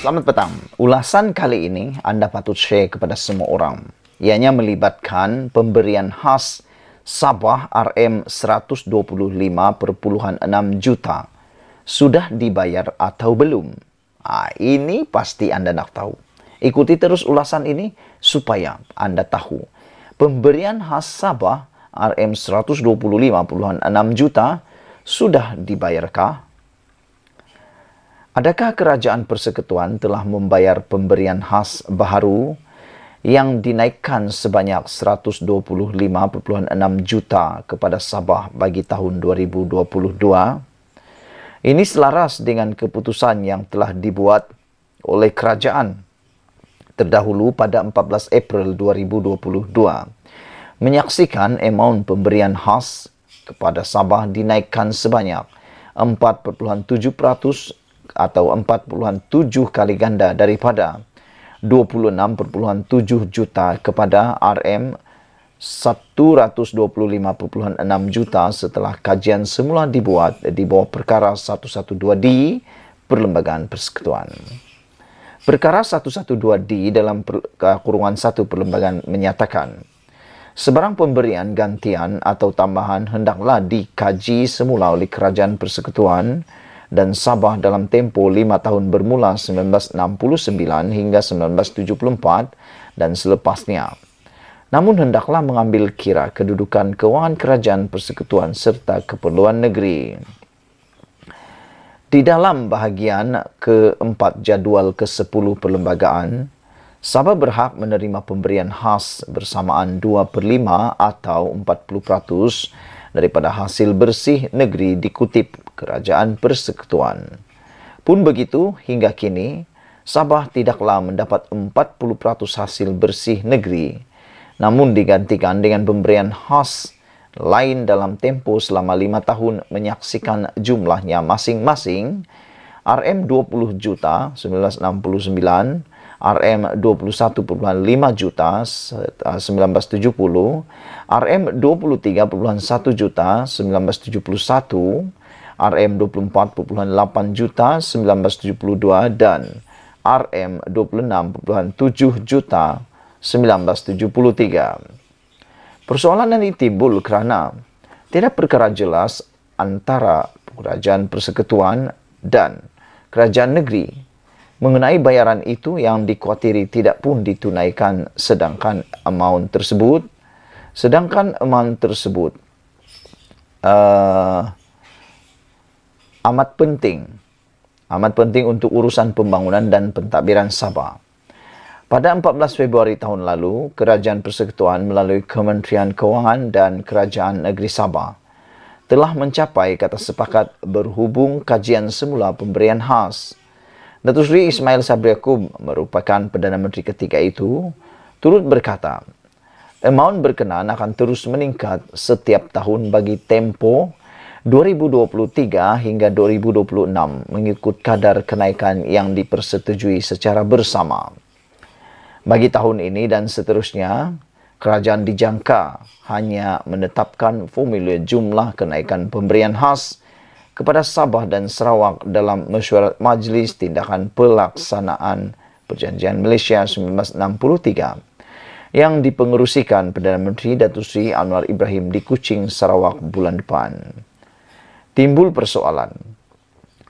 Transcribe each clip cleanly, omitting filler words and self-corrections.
Selamat petang. Ulasan kali ini Anda patut share kepada semua orang. Ianya melibatkan pemberian khas Sabah RM125,6 juta. Sudah dibayar atau belum? Ini pasti Anda nak tahu. Ikuti terus ulasan ini supaya Anda tahu. Pemberian khas Sabah RM125,6 juta sudah dibayarkah? Adakah Kerajaan Persekutuan telah membayar pemberian khas baharu yang dinaikkan sebanyak 125,6 juta kepada Sabah bagi tahun 2022? Ini selaras dengan keputusan yang telah dibuat oleh kerajaan terdahulu pada 14 April 2022. Menyaksikan amaun pemberian khas kepada Sabah dinaikkan sebanyak 4.7% atau 4.7 kali ganda daripada 26.7 juta kepada RM125,6 juta setelah kajian semula dibuat di bawah Perkara 112D Perlembagaan Persekutuan. Perkara 112D dalam kurungan 1 Perlembagaan menyatakan, sebarang pemberian gantian atau tambahan hendaklah dikaji semula oleh Kerajaan Persekutuan dan Sabah dalam tempoh 5 tahun bermula 1969 hingga 1974 dan selepasnya. Namun hendaklah mengambil kira kedudukan kewangan Kerajaan Persekutuan serta keperluan negeri. Di dalam bahagian ke-4 jadual ke-10 perlembagaan, Sabah berhak menerima pemberian khas bersamaan 2/5 atau 40% daripada hasil bersih negeri dikutip Kerajaan Persekutuan. Pun begitu, hingga kini, Sabah tidaklah mendapat 40% hasil bersih negeri, namun digantikan dengan pemberian khas lain dalam tempoh selama 5 tahun menyaksikan jumlahnya masing-masing RM20 juta 1969, RM21,5 juta 1970, RM23,1 juta 1971, RM24,8 juta 1972 dan RM26,7 juta 1973. Persoalan ini timbul kerana tidak perkara jelas antara Kerajaan Persekutuan dan Kerajaan Negeri mengenai bayaran itu yang dikhawatiri tidak pun ditunaikan sedangkan amaun tersebut amat penting untuk urusan pembangunan dan pentadbiran Sabah. Pada 14 Februari tahun lalu, Kerajaan Persekutuan melalui Kementerian Kewangan dan Kerajaan Negeri Sabah telah mencapai kata sepakat berhubung kajian semula pemberian khas. Datuk Seri Ismail Sabri Yaakob merupakan Perdana Menteri ketika itu, turut berkata, amaun berkenaan akan terus meningkat setiap tahun bagi tempoh 2023 hingga 2026 mengikut kadar kenaikan yang dipersetujui secara bersama. Bagi tahun ini dan seterusnya, kerajaan dijangka hanya menetapkan formulir jumlah kenaikan pemberian khas kepada Sabah dan Sarawak dalam mesyuarat Majlis Tindakan Pelaksanaan Perjanjian Malaysia 1963 yang dipengerusikan Perdana Menteri Datuk Seri Anwar Ibrahim di Kuching, Sarawak bulan depan. Timbul persoalan,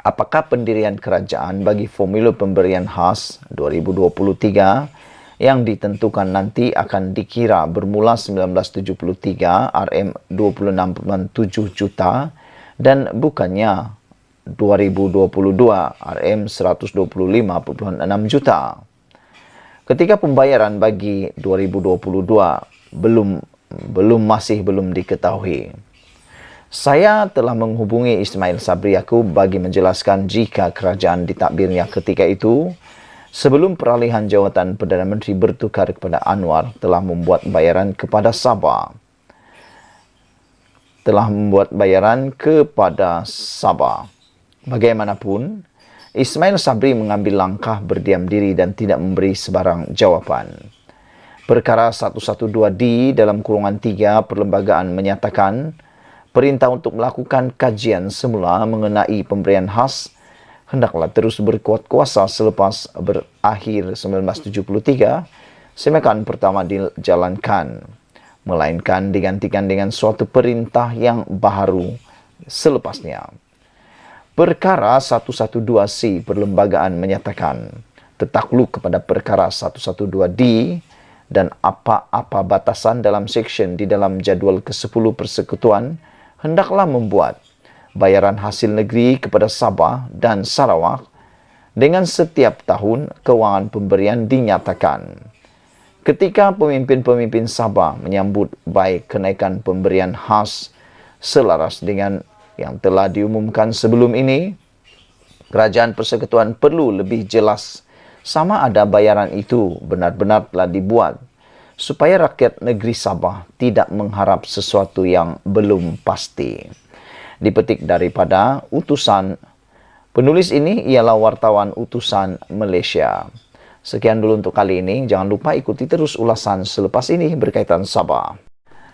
apakah pendirian kerajaan bagi formulir pemberian khas 2023 yang ditentukan nanti akan dikira bermula 1973 RM26,7 juta dan bukannya 2022 RM125,6 juta. Ketika pembayaran bagi 2022 masih belum diketahui. Saya telah menghubungi Ismail Sabri Yaakob bagi menjelaskan jika kerajaan ditadbirnya ketika itu sebelum peralihan jawatan Perdana Menteri bertukar kepada Anwar telah membuat bayaran kepada Sabah. Bagaimanapun, Ismail Sabri mengambil langkah berdiam diri dan tidak memberi sebarang jawapan. Perkara 112D dalam kurungan 3 Perlembagaan menyatakan perintah untuk melakukan kajian semula mengenai pemberian khas hendaklah terus berkuat kuasa selepas berakhir 1973, semakan pertama dijalankan, melainkan digantikan dengan suatu perintah yang baru selepasnya. Perkara 112C Perlembagaan menyatakan, tertakluk kepada perkara 112D dan apa-apa batasan dalam seksyen di dalam jadual ke-10 Persekutuan hendaklah membuat bayaran hasil negeri kepada Sabah dan Sarawak dengan setiap tahun kewangan pemberian dinyatakan. Ketika pemimpin-pemimpin Sabah menyambut baik kenaikan pemberian khas selaras dengan yang telah diumumkan sebelum ini, Kerajaan Persekutuan perlu lebih jelas sama ada bayaran itu benar-benar telah dibuat supaya rakyat negeri Sabah tidak mengharap sesuatu yang belum pasti. Dipetik daripada utusan penulis ini ialah wartawan utusan Malaysia. Sekian dulu untuk kali ini. Jangan lupa ikuti terus ulasan selepas ini berkaitan Sabah.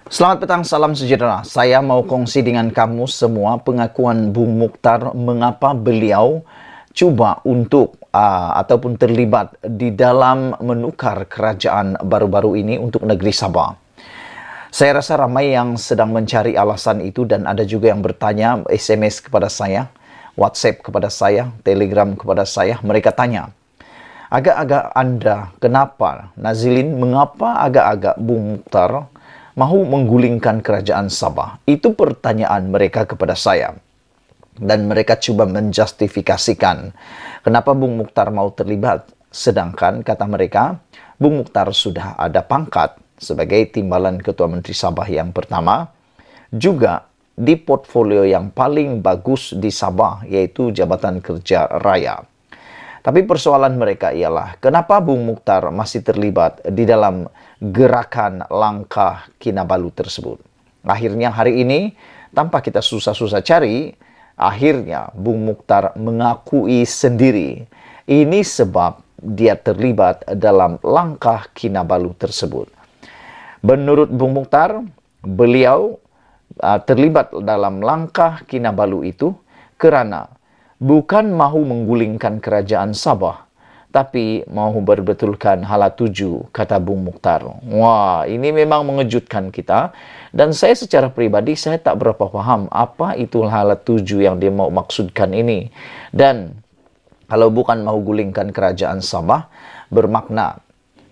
Selamat petang, salam sejahtera. Saya mau kongsi dengan kamu semua pengakuan Bung Mokhtar mengapa beliau cuba untuk ataupun terlibat di dalam menukar kerajaan baru-baru ini untuk negeri Sabah. Saya rasa ramai yang sedang mencari alasan itu dan ada juga yang bertanya, SMS kepada saya, WhatsApp kepada saya, Telegram kepada saya. Mereka tanya, agak-agak Anda, kenapa Nazilin, mengapa agak-agak Bung Mokhtar mahu menggulingkan kerajaan Sabah? Itu pertanyaan mereka kepada saya. Dan mereka cuba menjustifikasikan kenapa Bung Mokhtar mau terlibat. Sedangkan kata mereka, Bung Mokhtar sudah ada pangkat sebagai timbalan Ketua Menteri Sabah yang pertama, juga di portfolio yang paling bagus di Sabah, yaitu Jabatan Kerja Raya. Tapi persoalan mereka ialah, kenapa Bung Mokhtar masih terlibat di dalam gerakan langkah Kinabalu tersebut? Akhirnya hari ini, tanpa kita susah-susah cari, akhirnya Bung Mokhtar mengakui sendiri, ini sebab dia terlibat dalam langkah Kinabalu tersebut. Menurut Bung Mokhtar, beliau terlibat dalam langkah Kinabalu itu kerana bukan mahu menggulingkan kerajaan Sabah, tapi mahu berbetulkan hala tuju, kata Bung Mokhtar. Wah, ini memang mengejutkan kita. Dan saya secara pribadi, saya tak berapa faham apa itu hala tuju yang dia mau maksudkan ini. Dan kalau bukan mahu gulingkan kerajaan Sabah, bermakna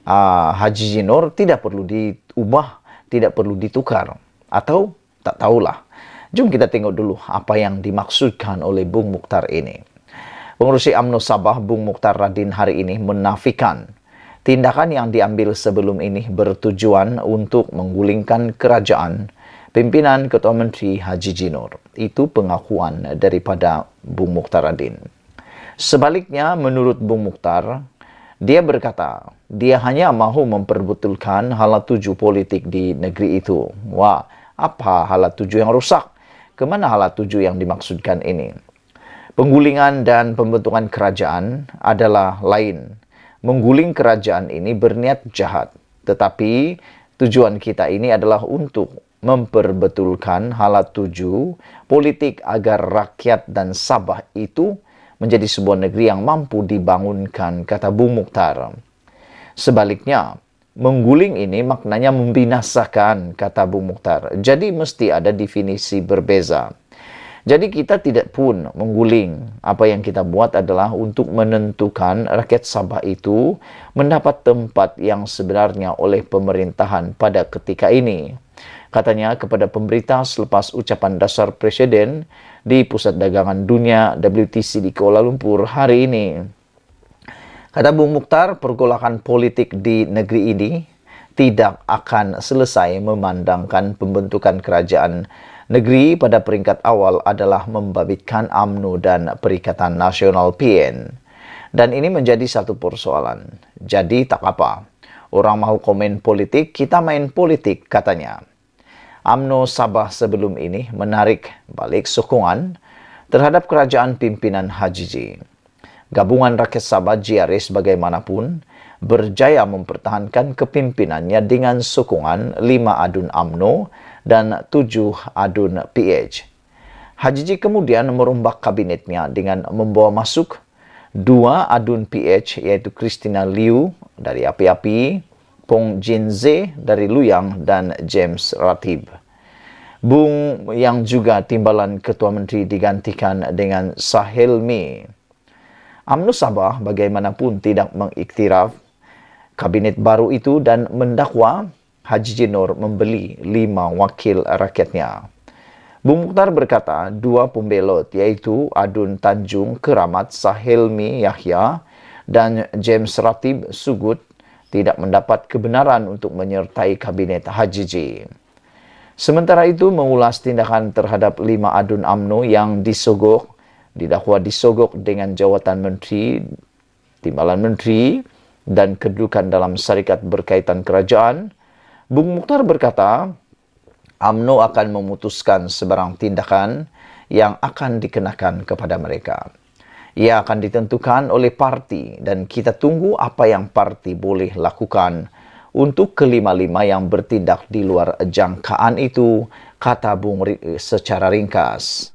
Haji Jinor tidak perlu diubah, tidak perlu ditukar, atau tak tahulah. Jom kita tengok dulu apa yang dimaksudkan oleh Bung Mokhtar ini. Pengurusi UMNO Sabah Bung Mokhtar Radin hari ini menafikan tindakan yang diambil sebelum ini bertujuan untuk menggulingkan kerajaan pimpinan Ketua Menteri Haji Jinor. Itu pengakuan daripada Bung Mokhtar Radin. Sebaliknya, menurut Bung Mokhtar, dia berkata, dia hanya mahu memperbetulkan hala tuju politik di negeri itu. Wah, apa hala tuju yang rusak? Kemana hala tuju yang dimaksudkan ini? Penggulingan dan pembentukan kerajaan adalah lain. Mengguling kerajaan ini berniat jahat. Tetapi tujuan kita ini adalah untuk memperbetulkan hala tuju politik agar rakyat dan Sabah itu menjadi sebuah negeri yang mampu dibangunkan, kata Bung Mokhtar. Sebaliknya, mengguling ini maknanya membinasakan, kata Bung Mokhtar. Jadi mesti ada definisi berbeza. Jadi kita tidak pun mengguling. Apa yang kita buat adalah untuk menentukan rakyat Sabah itu mendapat tempat yang sebenarnya oleh pemerintahan pada ketika ini. Katanya kepada pemberita selepas ucapan dasar Presiden di Pusat Dagangan Dunia WTC di Kuala Lumpur hari ini. Kata Bung Mokhtar, pergolakan politik di negeri ini tidak akan selesai memandangkan pembentukan kerajaan negeri pada peringkat awal adalah membabitkan UMNO dan Perikatan Nasional PN. Dan ini menjadi satu persoalan. Jadi tak apa. Orang mahu komen politik, kita main politik, katanya. UMNO Sabah sebelum ini menarik balik sokongan terhadap kerajaan pimpinan Haji J. Gabungan Rakyat Sabah GRS bagaimanapun berjaya mempertahankan kepimpinannya dengan sokongan 5 adun UMNO dan 7 adun PH. HJJ kemudian merombak kabinetnya dengan membawa masuk 2 adun PH, yaitu Christina Liu dari Api-Api, Pong Jinze dari Luyang, dan James Ratib. Bung yang juga timbalan Ketua Menteri digantikan dengan Sahelmi. UMNO Sabah bagaimanapun tidak mengiktiraf kabinet baru itu dan mendakwa HJJ Noor membeli 5 wakil rakyatnya. Bung Mukhtar berkata 2 pembelot yaitu Adun Tanjung Keramat Sahelmi Yahya dan James Ratib Sugut tidak mendapat kebenaran untuk menyertai kabinet HJJ. Sementara itu mengulas tindakan terhadap 5 adun UMNO yang didakwa disogok dengan jawatan menteri, timbalan menteri, dan kedudukan dalam syarikat berkaitan kerajaan, Bung Mukhtar berkata, UMNO akan memutuskan sebarang tindakan yang akan dikenakan kepada mereka. Ia akan ditentukan oleh parti dan kita tunggu apa yang parti boleh lakukan untuk kelima-lima yang bertindak di luar jangkaan itu, kata Bung secara ringkas.